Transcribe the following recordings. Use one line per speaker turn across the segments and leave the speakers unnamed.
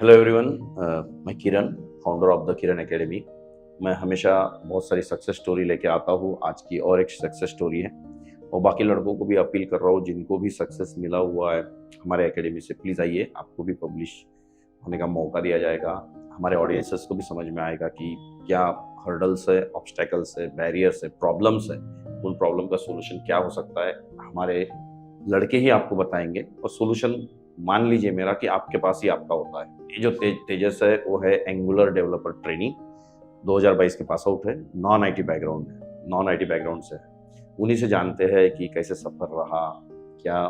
Hello everyone, मैं Kiran, founder of the Kiran academy. मैं हमेशा बहुत सारी सक्सेस स्टोरी लेके आता हूँ। आज की और एक सक्सेस स्टोरी है और बाकी लड़कों को भी अपील कर रहा हूँ जिनको भी सक्सेस मिला हुआ है हमारे एकेडमी से, प्लीज़ आइए। आपको भी पब्लिश होने का मौका दिया जाएगा। हमारे ऑडियंसेस को भी समझ में आएगा कि क्या हर्डल्स है, ऑब्स्टेकल्स है, बैरियर्स है, प्रॉब्लम्स है, उन प्रॉब्लम का सोल्यूशन क्या हो सकता है। हमारे लड़के ही आपको बताएंगे और सोल्यूशन मान लीजिए मेरा कि आपके पास ही आपका होता है। ये जो तेजस है वो है एंगुलर डेवलपर ट्रेनिंग, 2022 के पास आउट है, नॉन आईटी बैकग्राउंड है, नॉन आईटी बैकग्राउंड से है। उन्हीं से जानते हैं कि कैसे सफर रहा, क्या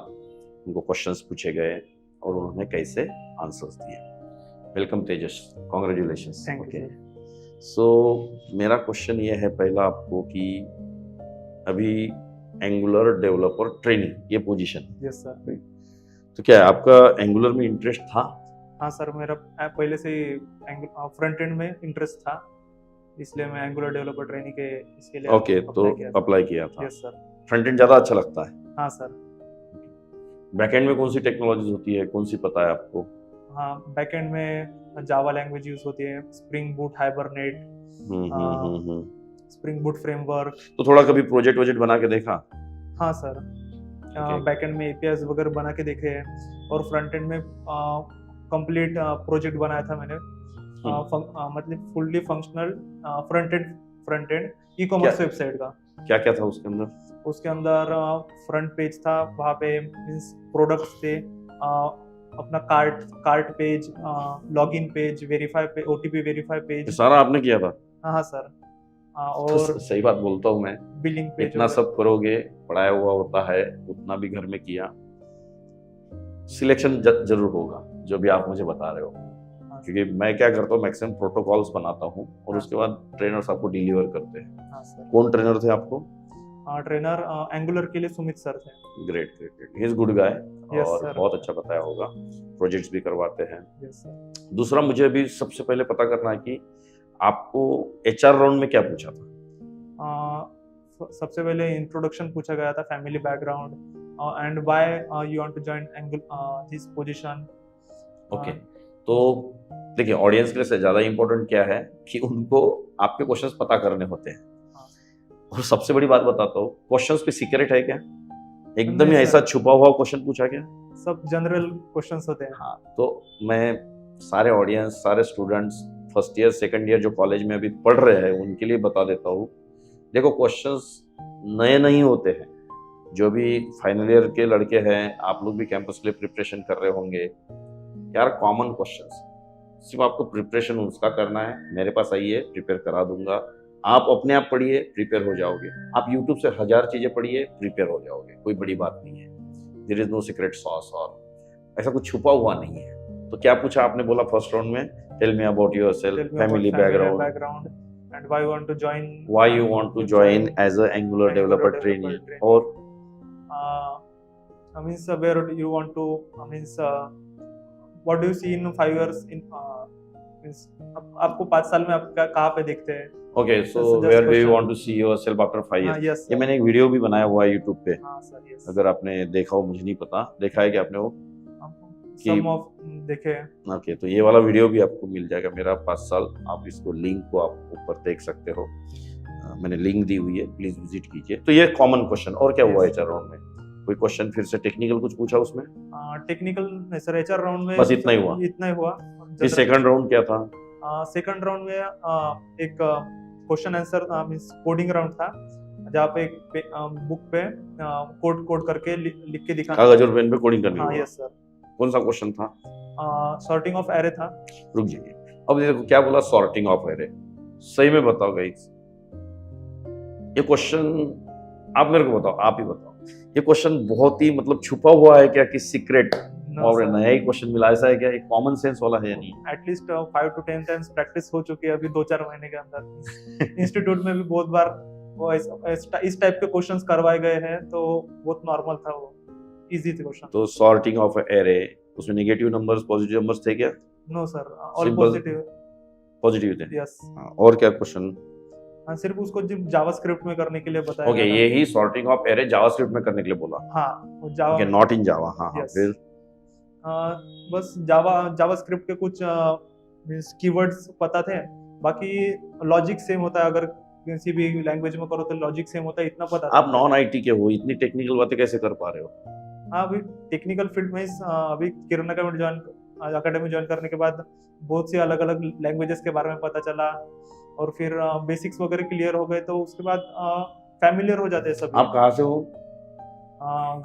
उनको क्वेश्चंस पूछे गए और उन्होंने कैसे आंसर्स दिए। Welcome Tejas, congratulations.
Thank you.
So मेरा क्वेश्चन ये है पहला आपको कि अभी एंगुलर डेवलपर ट्रेनिंग ये पोजीशन,
यस सर।
तो क्या है आपका एंगुलर में इंटरेस्ट था?
हाँ सर, मेरा पहले से ही फ्रंट एंड में इंटरेस्ट था, इसलिए मैं एंगुलर डेवलपर ट्रेनिंग के इसके लिए
ओके, तो अप्लाई किया था।
Yes sir.
फ्रंट एंड ज्यादा अच्छा लगता है?
हाँ सर।
बैक एंड में कौन सी टेक्नोलॉजीज होती है, कौन सी पता है आपको?
हाँ, बैक एंड में जावा लैंग्वेज यूज होती है, spring boot hibernate, spring boot framework.
तो थोड़ा कभी प्रोजेक्ट वोजेक्ट बना के देखा?
हाँ सर, बैक एंड में एपीआईज वगैरह बना के देखे हैं और फ्रंट एंड में कंप्लीट प्रोजेक्ट बनाया था मैंने, मतलब fully functional front end e commerce website का।
क्या क्या था उसके अंदर?
उसके अंदर फ्रंट पेज था, वहाँ पे मींस प्रोडक्ट्स थे, अपना cart page, login page, verify पे ओटीपी वेरीफाई पेज,
सारा आपने किया था?
हाँ सर। और
तो सही बात बोलता हूँ मैं,
बिलिंग पेज,
इतना सब करोगे, पढ़ाया हुआ होता है, उतना भी घर में किया, सिलेक्शन जरूर होगा जो भी आप मुझे बता रहे हो। क्योंकि मैं क्या करता हूँ, मैक्सिमम प्रोटोकॉल्स बनाता हूँ और उसके बाद ट्रेनर्स आपको डिलीवर करते हैं। कौन ट्रेनर थे आपको?
ट्रेनर एंगुलर के लिए सुमित सर थे।
Great great great, he is good guy और
sir.
बहुत अच्छा बताया होगा, प्रोजेक्ट्स भी करवाते हैं।
Yes, sir.
दूसरा मुझे अभी सबसे पहले पता करना है कि आपको एचआर राउंड में क्या पूछा था?
सबसे पहले इंट्रोडक्शन पूछा गया था, family background and why you want to join this position.
Okay, तो देखिए ऑडियंस के लिए से ज्यादा इंपॉर्टेंट क्या है कि उनको आपके क्वेश्चंस पता करने होते हैं। और सबसे बड़ी बात बताता हूँ, क्वेश्चंस पे सीक्रेट है क्या? एकदम ही ऐसा छुपा हुआ क्वेश्चन पूछा क्या?
सब जनरल क्वेश्चंस होते हैं।
हाँ, तो मैं सारे ऑडियंस, सारे students first year second year जो कॉलेज में अभी पढ़ रहे हैं उनके लिए बता देता हूँ। देखो क्वेश्चंस नए नहीं होते हैं। जो भी फाइनल ईयर के लड़के हैं, आप लोग भी कैंपस के लिए प्रिपरेशन कर रहे होंगे यार, कॉमन क्वेश्चंस, सिर्फ आपको प्रिपरेशन उसका करना है। मेरे पास आइए, प्रिपेयर करा दूंगा। आप अपने आप पढ़िए, प्रिपेयर हो जाओगे। आप यूट्यूब से 1000 चीजें पढ़िए, प्रिपेयर हो जाओगे। कोई बड़ी बात नहीं है। There is no secret sauce और ऐसा कुछ छुपा हुआ नहीं है। तो क्या पूछा आपने? बोला फर्स्ट राउंड में tell me about yourself, family background
and why you want to join,
why you want to join as a angular developer trainee, or
means where you want to, means what do you see in 5 years in, means आपको 5 साल में आप कहाँ पे देखते हैं?
Okay, so where do you want to see yourself after 5 years?
Yes,
ये मैंने एक वीडियो भी बनाया हुआ है YouTube पे।
हाँ सर, yes.
अगर आपने देखा हो, मुझे नहीं पता, देखा है कि आपने वो?
Some of देखे हैं।
ओके, तो ये वाला वीडियो भी आपको मिल जाएगा, मेरा 5 साल। आप इसको लिंक को आप ऊपर देख सकते हो, मैंने लिंक दी हुई है, प्लीज विजिट कीजिए। तो ये कॉमन क्वेश्चन। और क्या हुआ एचआर राउंड में? कोई क्वेश्चन फिर से टेक्निकल कुछ पूछा उसमें?
टेक्निकल नहीं सर, एचआर राउंड में
बस इतना ही हुआ?
इतना ही हुआ।
फिर सेकंड राउंड क्या था?
सेकंड राउंड में एक question answer means coding round था, जहाँ पे एक बुक पे कोड करके लिख के दिखाना,
कागज और पेन पे कोडिंग करनी।
हाँ यस सर।
कौन सा क्वेश्चन था?
सॉर्टिंग ऑफ एरे था।
रुक जाइए, अब देखो क्या बोला, सॉर्टिंग ऑफ एरे। सही में बताओ गाइस, ये क्वेश्चन आप मेरे को बताओ, आप ही बताओ, ये क्वेश्चन बहुत ही मतलब छुपा हुआ है क्या कि सीक्रेट और नया ही क्वेश्चन मिला, ऐसा है क्या? एक कॉमन सेंस वाला है या नहीं?
एटलीस्ट 5 to 10 टाइम्स प्रैक्टिस हो चुकी है अभी 2-4 महीने के अंदर। इंस्टीट्यूट में भी बहुत बार वो इस टाइप के क्वेश्चंस करवाए गए हैं, तो बहुत नॉर्मल था, वो इजी थे क्वेश्चन।
तो सॉर्टिंग ऑफ एरे, उसमें नेगेटिव नंबर्स पॉजिटिव नंबर्स थे क्या?
नो सर, ऑल पॉजिटिव
थे।
यस।
और क्या क्वेश्चन?
हाँ, सिर्फ उसको जावास्क्रिप्ट में करने के लिए बताया।
ओके, यही सॉर्टिंग ऑफ एरे जावास्क्रिप्ट में करने के लिए बोला?
हाँ, वो जावा,
ओके, नॉट इन जावा। हाँ, फिर
बस जावास्क्रिप्ट के कुछ मीन्स कीवर्ड्स पता थे, बाकी लॉजिक सेम होता है, अगर किसी भी लैंग्वेज में करो तो लॉजिक सेम होता है, इतना पता था।
आप नॉन आईटी के हो, इतनी टेक्निकल बातें कैसे कर पा रहे हो?
हाँ, अभी टेक्निकल फील्ड में अभी किरण अकेडमी ज्वाइन करने के बाद बहुत सी अलग अलग लैंग्वेजेस के बारे में पता चला, और फिर बेसिक्स वगैरह क्लियर हो गए, तो उसके बाद फैमिलियर हो जाते हैं सभी।
आप कहाँ से हो?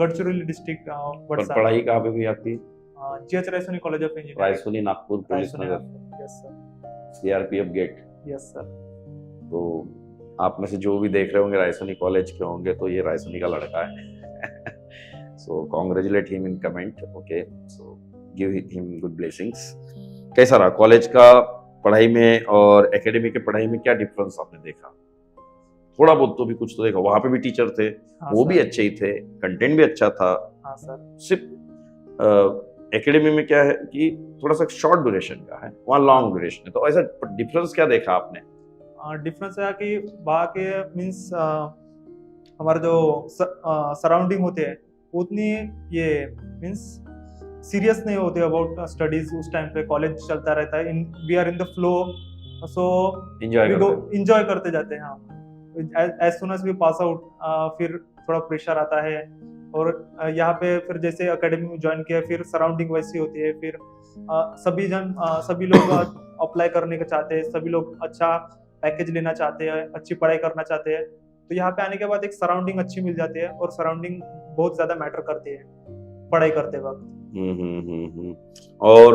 गढ़चिरौली डिस्ट्रिक्ट
पर
वडसा।
पढ़ाई कहाँ पे हुई आपकी?
GH Raisoni college of engineering,
Raisoni, Nagpur, police Nagar,
yes sir,
CRPF gate.
Yes sir.
तो आप में से जो भी देख रहे होंगे रायसोनी कॉलेज के होंगे, तो ये रायसोनी का लड़का है। So congratulate him in comment, okay, so give him good blessings. कैसा रहा कॉलेज का पढ़ाई में और एकेडमी के पढ़ाई में, क्या डिफरेंस आपने देखा? थोड़ा बहुत तो भी कुछ तो देखा, वहां पे भी टीचर थे,
हाँ
वो
सर,
भी अच्छे ही थे, कंटेंट भी अच्छा था।
हाँ सर।
सिर्फ एकेडमी में क्या है कि थोड़ा सा शॉर्ट ड्यूरेशन का है, वहाँ लॉन्ग ड्यूरेशन है, तो ऐसा डिफरेंस क्या देखा आपने?
डिफरेंस है कि वहाँ के मीन्स हमारे जो सराउंडिंग होते हैं उतनी ये मीन्स सीरियस नहीं होते अबाउट स्टडीज। उस टाइम पे कॉलेज चलता रहता है, we are in the flow, so enjoy करते जाते हैं। हाँ, as soon as we pass out फिर थोड़ा प्रेशर आता है, और यहाँ पे फिर जैसे एकेडमी में ज्वाइन किया, फिर सराउंडिंग वैसी होती है, फिर सभी लोग अप्लाई करने का चाहते हैं, सभी लोग अच्छा पैकेज लेना चाहते हैं, अच्छी पढ़ाई करना चाहते हैं, तो यहाँ पे आने के बाद एक सराउंडिंग अच्छी मिल जाती है, और सराउंडिंग बहुत ज्यादा मैटर करती है पढ़ाई करते वक्त।
और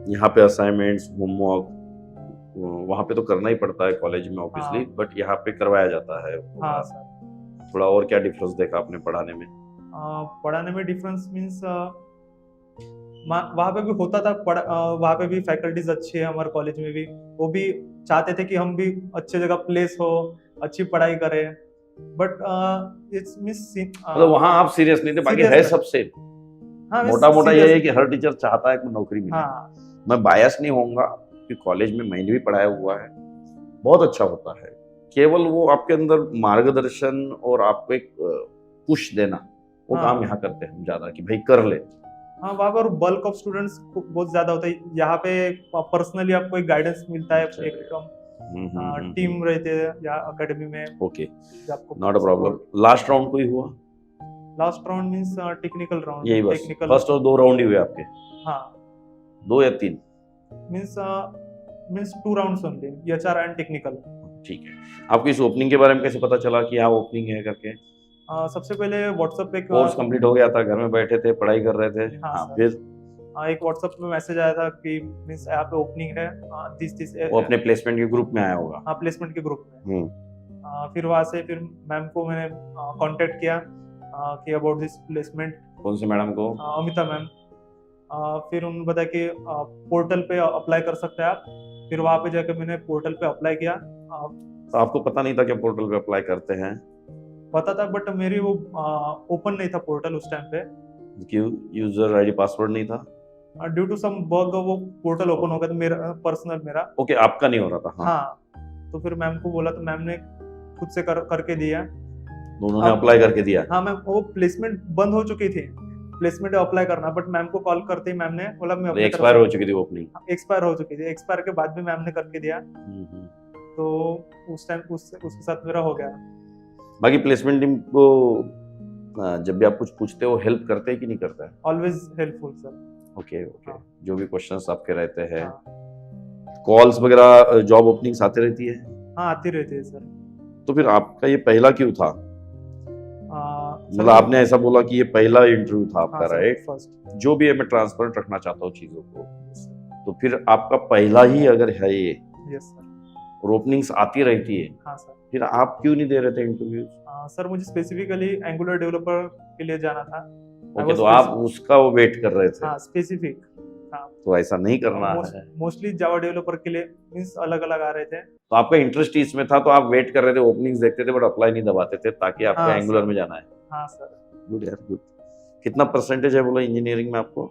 यहाँ पे असाइनमेंट्स, होमवर्क वहाँ पे तो करना ही पड़ता है कॉलेज में ऑब्वियसली,
हाँ।
बट यहाँ पे करवाया जाता है।
हाँ सर।
थोड़ा और क्या डिफरेंस देखा आपने पढ़ाने में?
पढ़ाने में डिफरेंस मीन्स वहाँ पे भी होता था, वहाँ पे भी फैकल्टीज अच्छी है, हमारे कॉलेज में भी वो भी चाहते थे कि हम भी अच्छी जगह प्लेस हो, अच्छी पढ़ाई करें, बट इट्स मिस
मतलब वहाँ आप सीरियस नहीं थे, बाकी है सबसे
हाँ,
मोटा मोटा ये है कि हर टीचर चाहता है कि नौकरी मिले।
हाँ,
मैं बायस नहीं होऊंगा कि कॉलेज में मैंने भी पढ़ाया हुआ है, बहुत अच्छा होता है, केवल वो आपके अंदर मार्गदर्शन और आपको एक पुश देना, वो
हाँ,
काम यहाँ करते हैं हम ज्यादा कि भाई कर ले।
हाँ, वहाँ पर बल्क ऑफ स्टूडेंट्स बहुत ज्यादा होता है, यहाँ पे पर्सनली आपको एक गाइडेंस मिलता है, एक टीम रहते हैं यहाँ एकेडमी में।
Okay, not a problem. Last round कोई हुआ?
Last round means technical round,
यही बस
टेक्निकल।
फर्स्ट और 2 राउंड ही हुए आपके?
हाँ,
2 या 3?
Means 2 rounds only, HR and technical.
ठीक है, आपको इस ओपनिंग के बारे में कैसे पता चला कि यहाँ ओपनिंग है करके?
सबसे पहले व्हाट्सएप पे
कोर्स कंप्लीट हो गया था, घर में बैठे थे, पढ़ाई कर रहे थे?
हाँ,
फिर
एक व्हाट्सएप में मैसेज आया था कि मींस यहाँ पे ओपनिंग है, दिस
वो अपने प्लेसमेंट के ग्रुप में आया होगा?
हाँ, प्लेसमेंट के ग्रुप में। फिर वहाँ से फिर मैम को मैंने कांटेक्ट किया कि अबाउट दिस प्लेसमेंट।
कौन से मैडम को?
अमिता मैम। फिर उन्होंने बताया कि पोर्टल पे अप्लाई कर सकते हैं आप। फिर वहाँ पे जाकर मैंने पोर्टल पे अप्लाई किया।
तो आपको पता नहीं था कि पोर्टल पे अप्लाई करते हैं?
पता था, बट मेरी वो ओपन नहीं था पोर्टल उस टाइम पे।
क्यों? यूजर आईडी पासवर्ड नहीं था?
ड्यू टू सम बग वो पोर्टल ओपन हो गया था, मेरा पर्सनल मेरा।
ओके, आपका नहीं हो रहा था?
हाँ, तो फिर मैम को बोला तो मैम ने खुद से करके दिया।
उन्होंने अप्लाई करके दिया?
हाँ मैम, वो प्लेसमेंट बंद हो चुकी थी, प्लेसमेंट अप्लाई करना, बट मैम को कॉल करते ही मैम ने बोला मैं
एक्सपायर हो चुकी थी ओपनिंग?
एक्सपायर हो चुकी थी, एक्सपायर के बाद भी मैम ने करके दिया। तो उस टाइम उसके साथ मेरा हो गया।
बाकी प्लेसमेंट टीम को जब भी आप कुछ पूछते हो हेल्प करते हैं कि नहीं करता है?
Always helpful sir.
Okay okay,
हाँ।
जो भी क्वेश्चंस आपके रहते हैं,
हाँ।
कॉल्स वगैरह, जॉब ओपनिंग्स आती रहती है?
हाँ, आती रहती है सर।
तो फिर आपका ये पहला क्यों था? मतलब आपने ऐसा बोला कि ये पहला इंटरव्यू था आपका, राइट?
फर्स्ट।
जो भी है, मैं ट्रांसपेरेंट रखना चाहता हूँ चीजों को, तो फिर आपका पहला ही अगर है ये,
यस सर,
और ओपनिंग्स आती रहती है,
हाँ सर,
फिर आप क्यों नहीं दे रहे थे इंटरव्यूज?
सर मुझे स्पेसिफिकली एंगुलर डेवलपर के लिए जाना था।
ओके, तो आप उसका वो वेट कर रहे थे?
हाँ, स्पेसिफिक। हाँ,
तो ऐसा नहीं करना है।
मोस्टली जावा डेवलपर के लिए मींस अलग अलग आ रहे थे,
तो आपका इंटरेस्ट इसमें था, तो आप वेट कर रहे थे, ओपनिंग्स देखते थे, बट अप्लाई नहीं दबाते थे, ताकि आपको
हाँ,
एंगुलर में जाना है।
हाँ सर।
गुड यार, गुड। कितना परसेंटेज है बोला इंजीनियरिंग में आपको?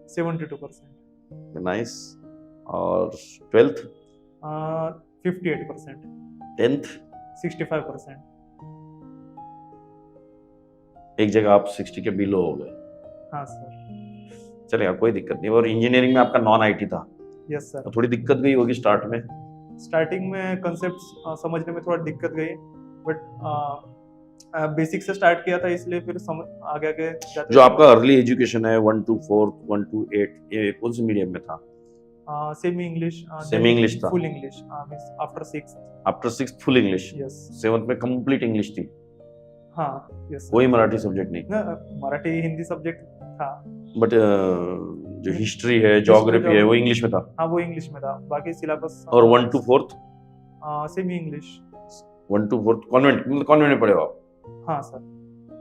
72%।
नाइस। और 12th?
58%।
10th?
65%।
एक जगह आप 60 के बिलो हो गए।
हाँ सर।
चलेगा, कोई दिक्कत नहीं। और इंजीनियरिंग में आपका नॉन आईटी था,
यस सर।
तो थोड़ी दिक्कत गई होगी स्टार्ट में।
स्टार्टिंग में कंसेप्ट समझने में थोड़ा दिक्कत गई, बट बेसिक से स्टार्ट किया था, इसलिए फिर समझ आगे आगे जाते
जो आपका अर्ली एजुकेशन है 1 to 4, 1 to 8, ये कौन से मीडियम में था?
Semi English.
सेमी इंग्लिश था?
Full English means after 6th।
After 6th full English?
Yes.
7th में कंप्लीट इंग्लिश थी?
हाँ यस।
कोई मराठी सब्जेक्ट नहीं?
ना, मराठी हिंदी सब्जेक्ट था,
बट जो हिस्ट्री है, ज्योग्राफी है, वो इंग्लिश में था?
हाँ वो इंग्लिश में था, बाकी सिलेबस।
और 1 to 4th?
Semi English.
1 to 4th convent, मतलब कॉन्वेंट में पढ़े हो आप?
हाँ सर।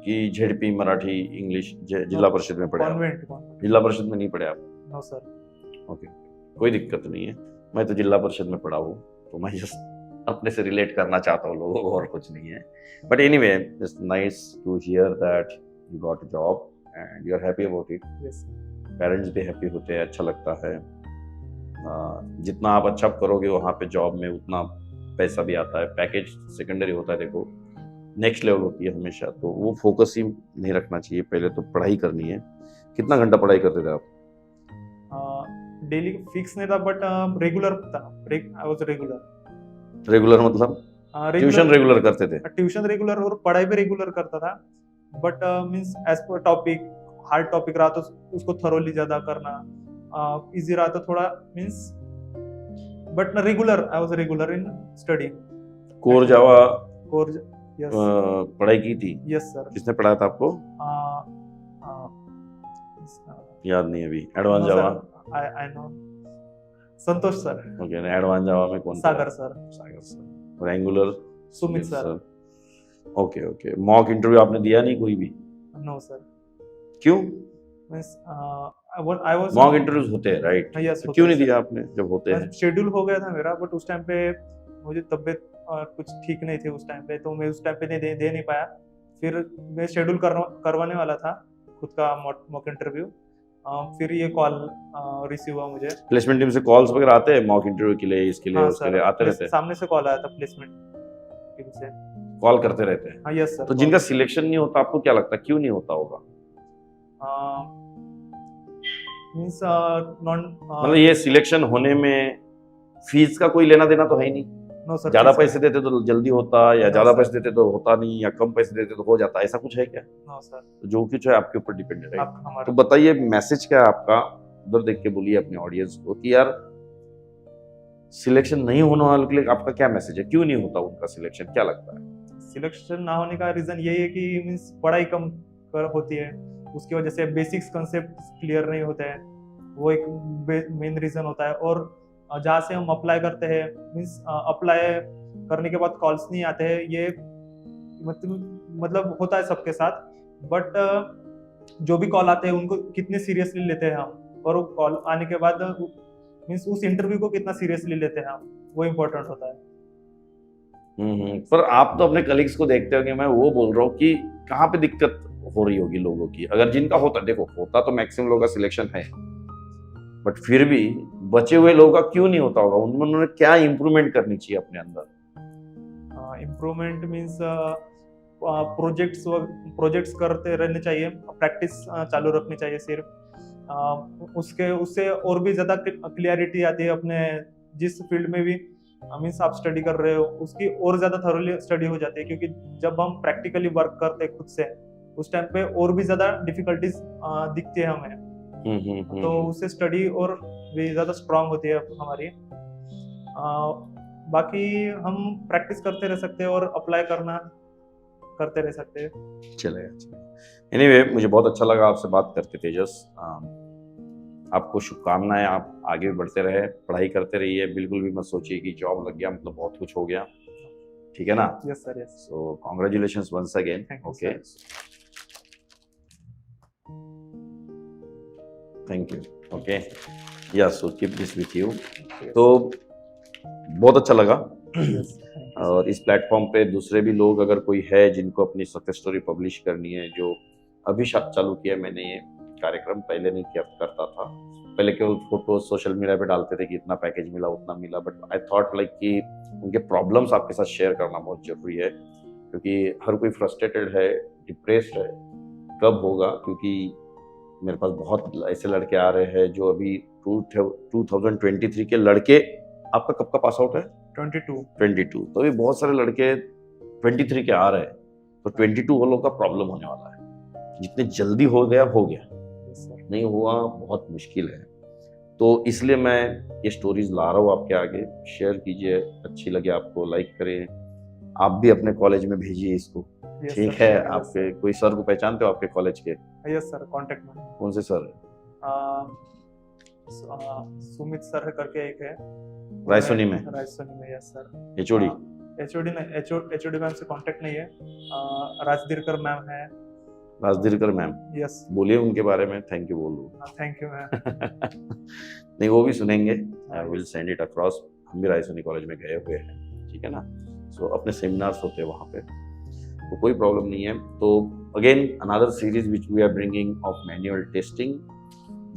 कि झेडपी मराठी इंग्लिश जिला परिषद में पढ़े आप?
कॉन्वेंट।
जिला परिषद में नहीं पढ़े आप?
No sir.
ओके, कोई दिक्कत नहीं है। मैं तो जिला परिषद में पढ़ा हूँ, तो मैं जस्ट अपने से रिलेट करना चाहता हूँ लोगों को, और कुछ नहीं है। But anyway, it's nice to hear that you got a job and you are happy about it.
Yes.
Parents भी हैप्पी होते हैं, अच्छा लगता है। जितना आप अच्छा करोगे वहाँ पे जॉब में, उतना पैसा भी आता है। पैकेज सेकेंडरी होता है, देखो नेक्स्ट लेवल होती है हमेशा, तो वो फोकस ही नहीं रखना चाहिए। पहले तो पढ़ाई करनी है। कितना घंटा पढ़ाई करते थे आप?
डेली फिक्स नहीं था, बट रेगुलर था। आई वाज रेगुलर।
रेगुलर मतलब ट्यूशन रेगुलर करते थे?
ट्यूशन रेगुलर और पढ़ाई भी रेगुलर करता था, but means as per topic, hard topic रहा तो उसको थरोली ज्यादा करना, इजी रहा तो थोड़ा means, but regular, I was regular in study.
Core Java
core, yes
पढ़ाई की थी?
Yes sir.
किसने पढ़ाया था आपको? याद नहीं अभी। Advance Java?
I know, Santosh sir.
Okay, advance Java में कौन?
सागर सर।
सागर सर। और Angular?
Sumit sir.
Okay okay. Mock interview आपने दिया नहीं कोई भी?
No sir.
क्यों?
Means I was,
mock interviews होते हैं राइट?
यस।
तो क्यों नहीं दिया आपने जब होते हैं?
शेड्यूल हो गया था मेरा, बट उस टाइम पे मुझे तबीयत कुछ ठीक नहीं थी उस टाइम पे, तो मैं उस टाइम पे दे नहीं पाया। फिर मैं शेड्यूल करवाने वाला था खुद का मॉक इंटरव्यू, फिर ये कॉल रिसीव हुआ मुझे।
प्लेसमेंट टीम से कॉल्स वगैरह आते हैं मॉक इंटरव्यू के लिए, इसके लिए,
हाँ,
उसके लिए आते रहते हैं?
सामने से कॉल आया था प्लेसमेंट टीम से,
कॉल करते रहते हैं?
हाँ यस सर।
तो जिनका सिलेक्शन नहीं होता, आपको क्या लगता है क्यों नहीं होता होगा?
मींस नॉन,
मतलब ये सिलेक्शन होने में फीस का कोई लेना देना तो है ही नहीं?
No sir.
ज्यादा पैसे देते तो जल्दी होता, या
No,
ज्यादा
sir.
पैसे देते तो होता नहीं, या कम पैसे देते तो हो जाता, ऐसा कुछ है क्या?
No sir.
तो जो कुछ है आपके ऊपर डिपेंडेंट है।
आप हमारा
तो बताइए मैसेज क्या है आपका, उधर देख के बोलिए अपने ऑडियंस को कि यार सिलेक्शन नहीं होने वालों के लिए आपका क्या मैसेज है, क्यों नहीं होता उनका सिलेक्शन, क्या लगता है?
सिलेक्शन ना होने का रीजन यही है कि मींस पढ़ाई कम होती है, उसकी वजह से बेसिक्स कंसेप्ट क्लियर नहीं होते हैं, वो एक मेन रीजन होता है। और जहाँ से हम अप्लाई करते हैं, मींस अप्लाई करने के बाद कॉल्स नहीं आते हैं, ये मतलब होता है सबके साथ, बट जो भी कॉल आते हैं उनको कितने सीरियसली लेते हैं हम, और वो कॉल आने के बाद मींस उस इंटरव्यू को कितना सीरियसली लेते हैं हम, वो इम्पोर्टेंट होता है।
पर आप तो अपने कलीग्स को देखते होंगे, मैं वो बोल रहा हूँ कि कहाँ पे दिक्कत हो रही होगी लोगों की, अगर जिनका होता, देखो होता तो मैक्सिमम लोगों का सिलेक्शन है, बट फिर भी बचे हुए लोगों का क्यों नहीं होता होगा, उन्होंने क्या इंप्रूवमेंट करनी चाहिए अपने अंदर?
इम्प्रूवमेंट मींस प्रोजेक्ट्स करते रहने चाहिए, प्रैक्टिस चालू रखनी चाहिए सिर्फ, उससे और भी ज्यादा क्लियरिटी आती है अपने जिस फील्ड में भी मीन्स आप स्टडी कर रहे हो, उसकी और ज्यादा थरोली स्टडी हो जाती है, क्योंकि जब हम प्रैक्टिकली वर्क करते हैं खुद से, उस टाइम पे और भी ज्यादा डिफिकल्टीज दिखती है हमें, तो उससे स्टडी और भी ज्यादा स्ट्रांग होती है हमारी। बाकी हम प्रैक्टिस करते रह सकते हैं और अप्लाई करते रह सकते हैं।
चलेगा। एनीवे, मुझे बहुत अच्छा लगा आपसे बात करके तेजस। आपको शुभकामनाएं, आप आगे बढ़ते रहे, पढ़ाई करते रहिए, बिल्कुल भी मत सोचिए कि जॉब लग गया मतलब बहुत कुछ हो गया, ठीक है ना?
Yes sir, yes.
So congratulations once again. Okay, thank you. Okay, yes, so keep this with you. तो बहुत अच्छा लगा और इस प्लेटफॉर्म पे दूसरे भी लोग अगर कोई है जिनको अपनी सक्सेस स्टोरी पब्लिश करनी है, जो अभी चालू किया, मैंने ये कार्यक्रम पहले नहीं किया करता था, पहले केवल फोटो सोशल मीडिया पे डालते थे कि इतना पैकेज मिला उतना मिला, बट आई थॉट लाइक कि उनके प्रॉब्लम्स आपके साथ शेयर करना बहुत जरूरी है, क्योंकि हर कोई फ्रस्ट्रेटेड है, डिप्रेस्ड है, कब होगा, क्योंकि मेरे पास बहुत ऐसे लड़के आ रहे हैं जो अभी 2023 के लड़के, आपका कब का पास आउट है?
22।
तो अभी बहुत सारे लड़के 23 के आ रहे हैं, तो 22 वालों का प्रॉब्लम होने वाला है। जितने जल्दी हो गया, नहीं हुआ बहुत मुश्किल है। तो इसलिए मैं ये स्टोरीज ला रहा हूँ आपके आगे, शेयर कीजिए, अच्छी लगे आपको लाइक करें, आप भी अपने कॉलेज में भेजिए इसको। ठीक है, आपके कोई सर को पहचानते हो आपके कॉलेज के?
यस सर, कांटेक्ट में।
कौन से सर?
सुमित सर करके एक है,
रायसोनी में।
Yes sir.
HOD
HOD ma'am से कांटेक्ट नहीं है। राजदीरकर मैम है।
राजदीरकर मैम,
यस,
बोलिए उनके बारे में थैंक यू बोल दो।
Thank you ma'am.
नहीं, वो भी सुनेंगे, I will send it across. हम भी रायसोनी कॉलेज में गए हुए हैं, ठीक है ना। सो अपने सेमिनार्स होते हैं वहाँ पे, तो कोई प्रॉब्लम नहीं है। तो again another series which we are bringing of manual testing,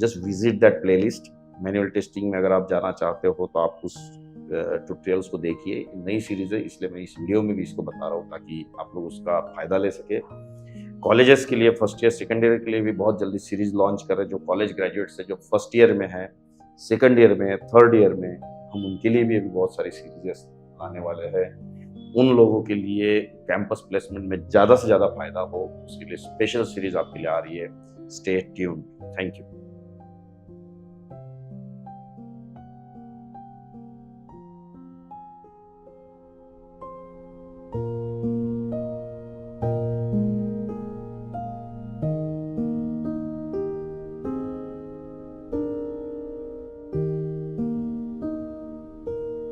just visit that playlist. Manual testing में अगर आप जाना चाहते हो तो आप उस ट्यूटोरियल्स को देखिए। नई सीरीज है, इसलिए मैं इस वीडियो में भी इसको बता रहा हूँ ताकि आप लोग उसका फायदा ले सके। कॉलेजेस के लिए, फर्स्ट ईयर सेकंड ईयर के लिए भी बहुत जल्दी सीरीज लॉन्च कर रहे हैं। जो कॉलेज ग्रेजुएट्स है, जो फर्स्ट ईयर में है, सेकंड ईयर में, थर्ड ईयर में, हम उनके लिए भी अभी बहुत सारी सीरीजेस लाने वाले हैं। उन लोगों के लिए कैंपस प्लेसमेंट में ज़्यादा से ज़्यादा फायदा हो, उसके लिए स्पेशल सीरीज आपके लिए आ रही है। Stay tuned. Thank you.